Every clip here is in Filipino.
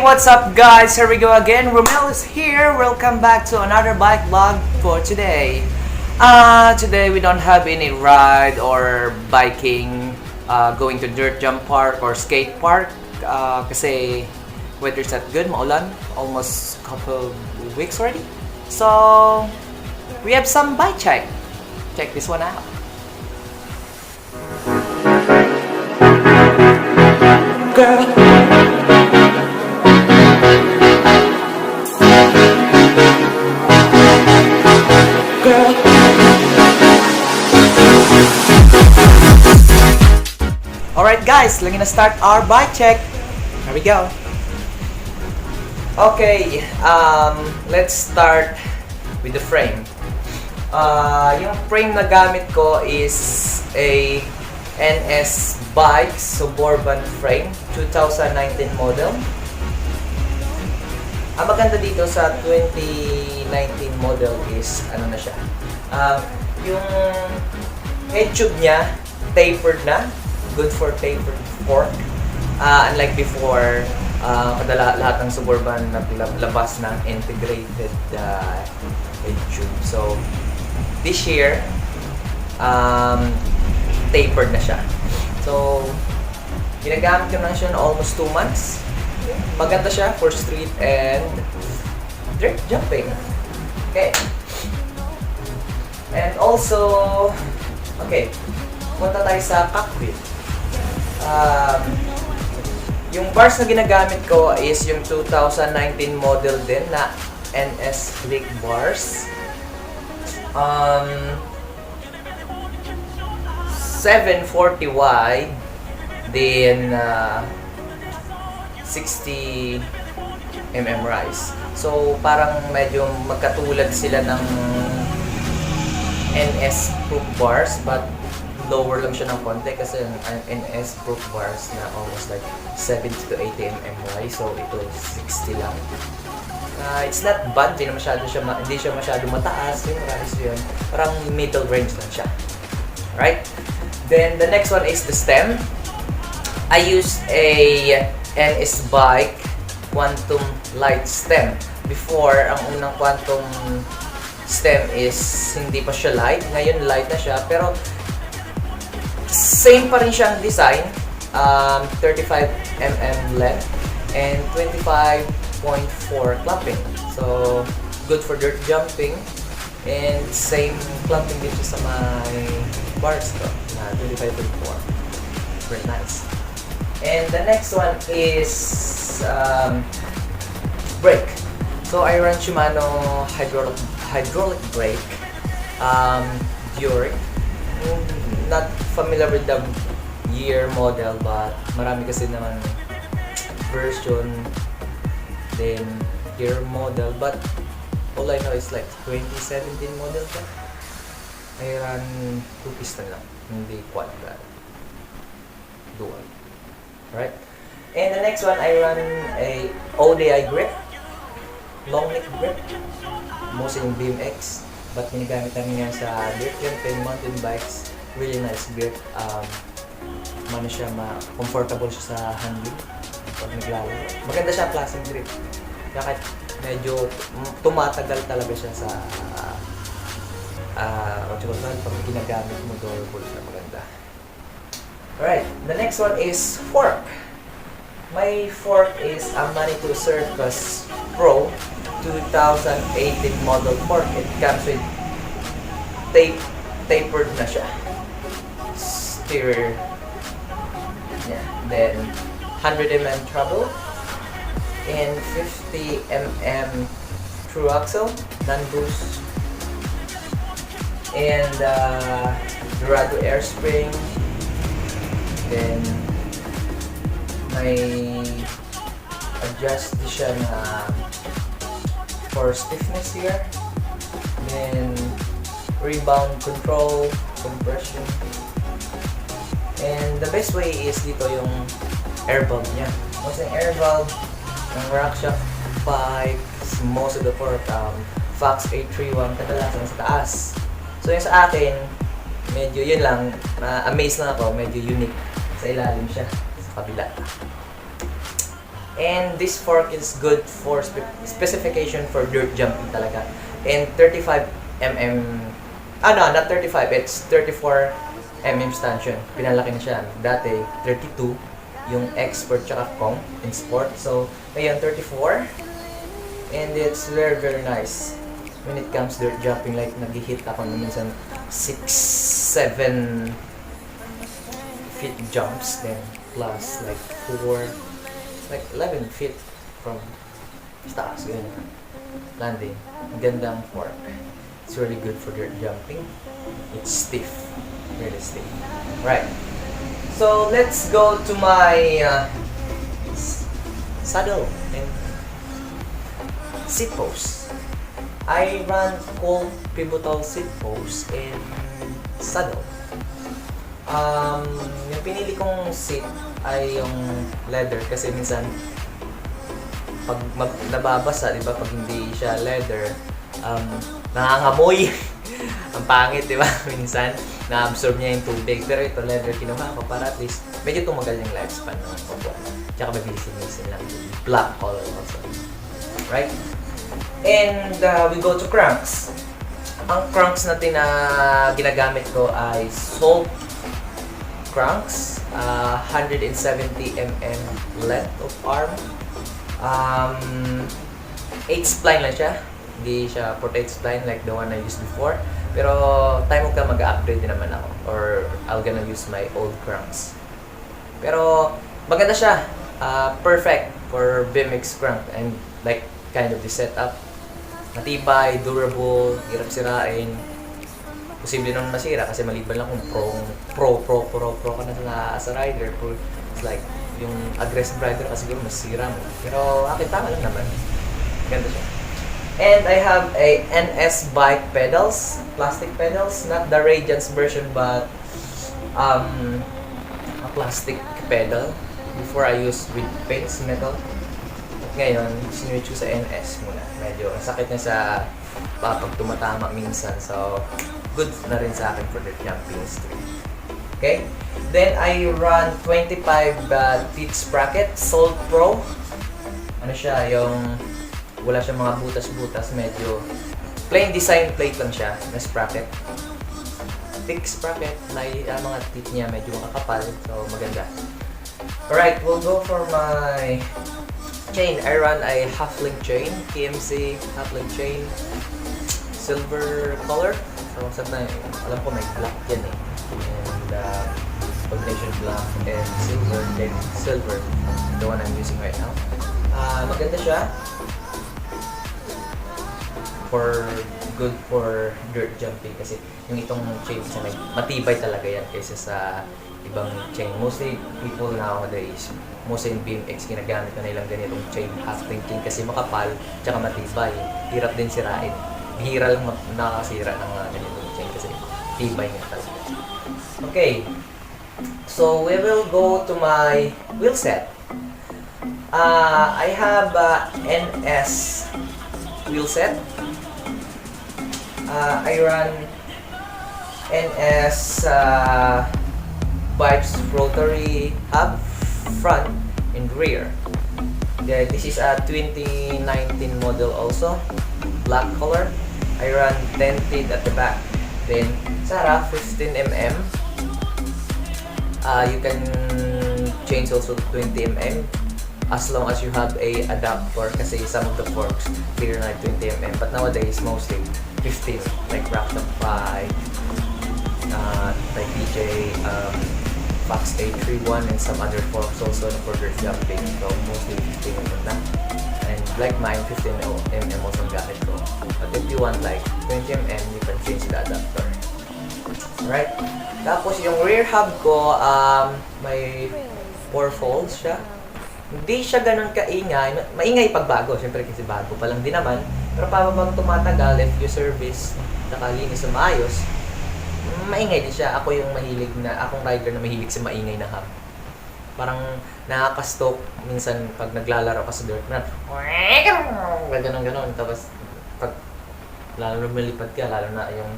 what's up guys? Here we go again. Romel is here. Welcome back to another bike vlog for today. Today we don't have any ride or biking, going to dirt jump park or skate park kasi weather's not good, maulan, almost couple weeks already. So we have some bike check. Check this one out. Girl, alright guys, we're gonna start our bike check. Here we go. Okay, let's start with the frame. Yung frame na gamit ko is a NS bike suburban frame, 2019 model. Ang maganda dito sa 2019 model is ano na siya, yung head tube niya tapered na, good for tapered fork. Unlike before, lahat ng suburban naglabas ng integrated head tube. So this year, tapered na siya. So ginagamit ko na siya almost 2 months. Maganda siya for street and dirt jumping. Okay. And also, okay, punta tayo sa cockpit. Yung bars na ginagamit ko is yung 2019 model din na NS Click bars. 740 wide, then 60 mm rise. So parang medyo magkatulad sila ng NS proof bars, but lower lang siya ng konti kasi yung NS proof bars na almost like 70 to 80 mm rise. So ito 60 lang. It's not bad, hindi siya masyado mataas yung rise yun. Parang middle range lang siya. Right? Then the next one is the stem. I used a NS bike quantum light stem. Before, ang unang quantum stem is hindi pa siya light. Ngayon light na siya, pero same pa rin siyang design. 35 mm length and 25.4 clamping. So good for dirt jumping. And same clamping din siya sa my bars ko na 25.4. Very nice. And the next one is brake. So I run Shimano hydraulic brake. During, not familiar with the year model, but marami kasi naman version, then year model, but all I know is like 2017 model pa. I run 2 piston lang, hindi quad run. Dual. Right? And the next one, I run a ODI grip, long neck grip, mostly in BMX, but ginagamit namin yan sa dirt jumping, mountain bikes. Really nice grip. Comfortable siya sa handling pag naglalaro. Maganda siya klaseng grip. Kaya medyo tumatagal talaga siya sa pag ginagamit mo, durable siya, maganda. Alright, the next one is fork. My fork is a Manitou Circus Pro 2018 model fork. It comes with tapered na siya. Steer. Yeah. Then 100 mm treble and 50 mm true axle, non-boost, and Dorado air spring. Then may adjust di siya na for stiffness here. Then rebound control, compression. And the best way is dito yung air valve niya. Once yung air valve, yung RockShox bikes, most of the fork, Fox 831, kadalasan sa taas. So yung sa akin, medyo yun lang, na-amaze na ako, medyo unique. Sa ilalim siya, sa kabila. And this fork is good for specification for dirt jumping talaga. And 35 mm, no, not 35, it's 34 mm stanchion. Pinalaki na siya. Dati, 32, yung expert tsaka Kong in sport. So, ngayon, 34. And it's very, very nice. When it comes dirt jumping, like, nag-hit ako na minsan 6-7 feet jumps, then plus like 11 feet from stocks, ganyan. Landing. Gandang fork. It's really good for dirt jumping. It's stiff. Really stiff. Right. So, let's go to my saddle and seat post. I run cold pivotal seat post and saddle. Yung pinili kong seat ay yung leather kasi minsan pag nababasa, di ba, pag hindi siya leather, nangangamoy. Ang pangit, di ba? Minsan, na-absorb niya yung tubig. Pero ito, leather, kinuha ko para at least medyo tumagal yung lifespan ng upuan. Tsaka mabilis-bilisin lang. Black color also. Right? And we go to cranks. Ang cranks natin na ginagamit ko ay Salt cranks, 170 mm length of arm. 8 spline lang siya. Hindi siya 48 spline like the one I used before. Pero time ka mag-upgrade din naman ako. Or I'll gonna use my old cranks. Pero maganda siya. Perfect for BMX crank and like kind of the setup. Matibay, durable, hirap sirain. Posible nang masira kasi maliban lang kung pro ka na sa rider. It's like yung aggressive rider kasi siguro masira mo. Pero akin tama lang naman. Ganda siya. And I have a NS bike pedals, plastic pedals, not the Radiance version but a plastic pedal. Before I used with paints metal. At ngayon, sinwitch ko sa NS muna. Medyo sakit na sa pag tumatama minsan. So, good na rin sa akin for the jumping street. Okay? Then, I run 25 teeth sprocket, Salt Pro. Ano siya, yung wala siyang mga butas-butas, medyo plain design plate lang siya na sprocket. Thick sprocket, na mga teeth niya medyo makakapal, so maganda. Alright, we'll go for my chain. I run a half-link chain, KMC half-link chain, silver color. So, alam ko may black yan eh. And combination black and silver, then silver, the one I'm using right now. Maganda siya. Good for dirt jumping kasi yung itong chain siya matibay talaga yan kaysa sa ibang chain. Mostly people nowadays, mostly in BMX, ginagamit na nilang ganitong chain half-link chain kasi makapal tsaka matibay. Hirap din sirain. Hira lang nakakasira ng ganitong chain kasi tibay nga talaga. Okay. So we will go to my wheel set. I have NS wheel set. I run NS bikes rotary hub front and rear. This is a 2019 model also, black color. I run 10 teeth at the back. Then Sara 15 mm. You can change also to 20 mm as long as you have a adapter kasi some of the forks clear na 20 mm, but nowadays mostly 15, like Rockshop 5, like DJ Fox 831 and some other forks also for dirt jumping. So mostly 15 mm na. And like mine, 15 mm also ang gamit ko. But if you want like 20 mm, you can change the adapter. Alright? Tapos yung rear hub ko, may 4 folds siya. Hindi siya ganun kaingay. Maingay pag bago. Siyempre kasi bago pa lang din naman. Pero pababang tumatagal, if you service, nakalinis sa maayos, maingay din siya. Ako yung akong rider na mahilig sa maingay na hub. Parang nakaka-stalk minsan pag naglalaro ka sa dirt na ganon. Tapos pag lalo na malipad ka, lalo na yung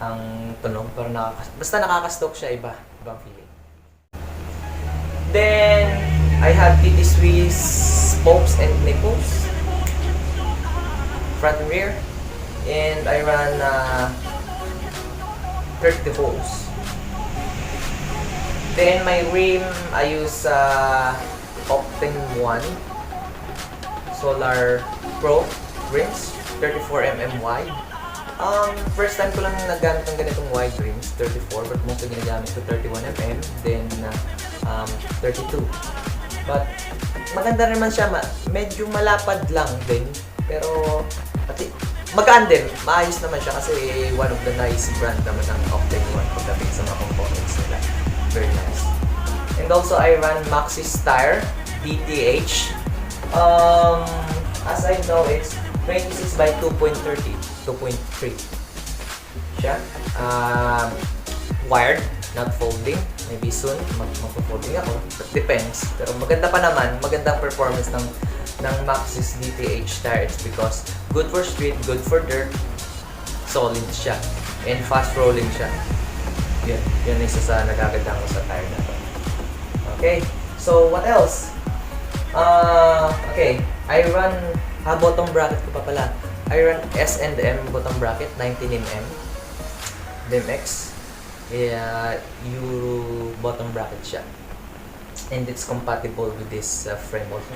ang tunog, parang basta nakaka-stalk siya, ibang feeling. Then I have TT Swiss spokes and nipples, front and rear, and I run 30 volts. Then my rim, I use Optim 1 Solar Pro rims, 34mm wide. First time ko lang nagamit ng ganitong wide rims, 34, but mostly ginagamit ko 31mm, then 32. But maganda naman siya, medyo malapad lang din, pero magaan din, maayos naman siya kasi one of the nice brand naman ng Optim 1 pagdating sa mga components nila. Very nice. And also I run Maxxis tire DTH. As I know, it's 26 by 2.30, 2.3 siya. Wired, not folding. Maybe soon mag-folding ako, but depends. Pero maganda pa naman, magandang performance ng Maxxis DTH tires because good for street, good for dirt, solid siya, and fast rolling siya. Yan isa sa nagaganda ko sa tire na to. Okay, so what else? Okay, I run bottom bracket ko pa pala. I run S&M bottom bracket 19mm DMX. Euro bottom bracket siya, and it's compatible with this frame also.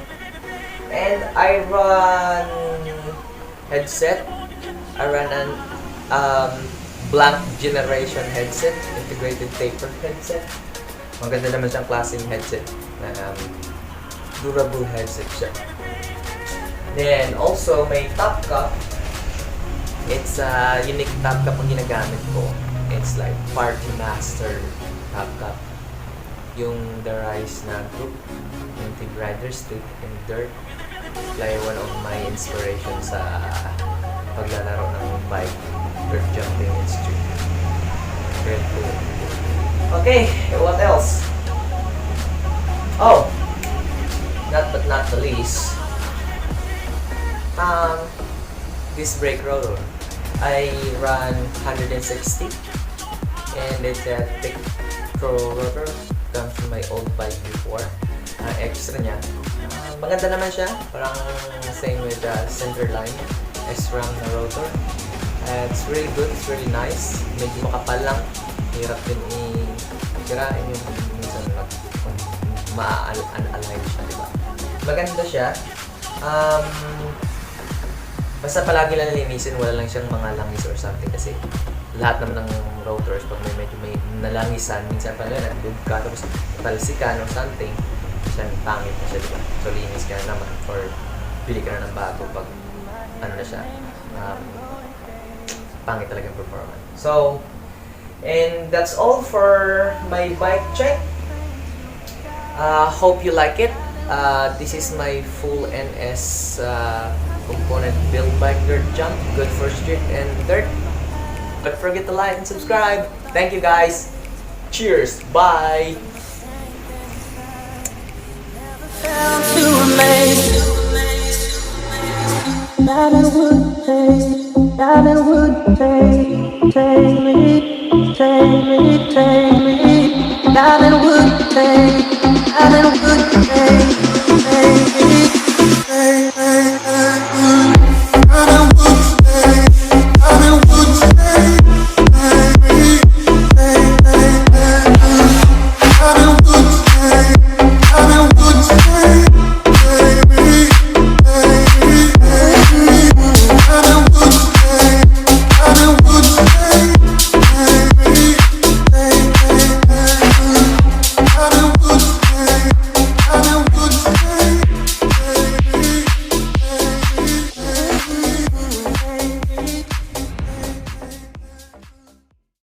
And I run headset. I run an blank generation headset, integrated taper headset. Maganda naman siyang klaseng headset. Durable headset siya. Then also may top cup. It's a unique top cup ang ginagamit ko. It's like Party Master top cup. Yung The Rise na group, yung Team Rider, Street and Dirt. Like one of my inspiration sa paglalaro ng bike, dirt jumping and street. Very cool. Okay, what else? Oh, but not the least, this brake rotor. I run 160 and it's a thick rotor. Comes from my old bike before. Extra niya. Maganda naman siya. Parang same with the center line. S-ram na rotor. It's really good. It's really nice. Medyo makapal lang. Hirap din i-tirain yung minsan ma-align siya, diba? Maganda siya. Basta palagi lang linisin, wala lang siyang mga langis or something kasi lahat naman ng rotors pag medyo may nalangisan, minsan pala nag-dug ka tapos talsikan or something, minsan pangit na siya, diba? So linis ka na naman or bili ka na ng bago pag ano na siya, pangit talaga yung performance. So, and that's all for my bike check. Hope you like it. This is my full NS component build bike dirt jump, good for street and dirt. Don't forget to like and subscribe. Thank you guys. Cheers. Bye. Take me,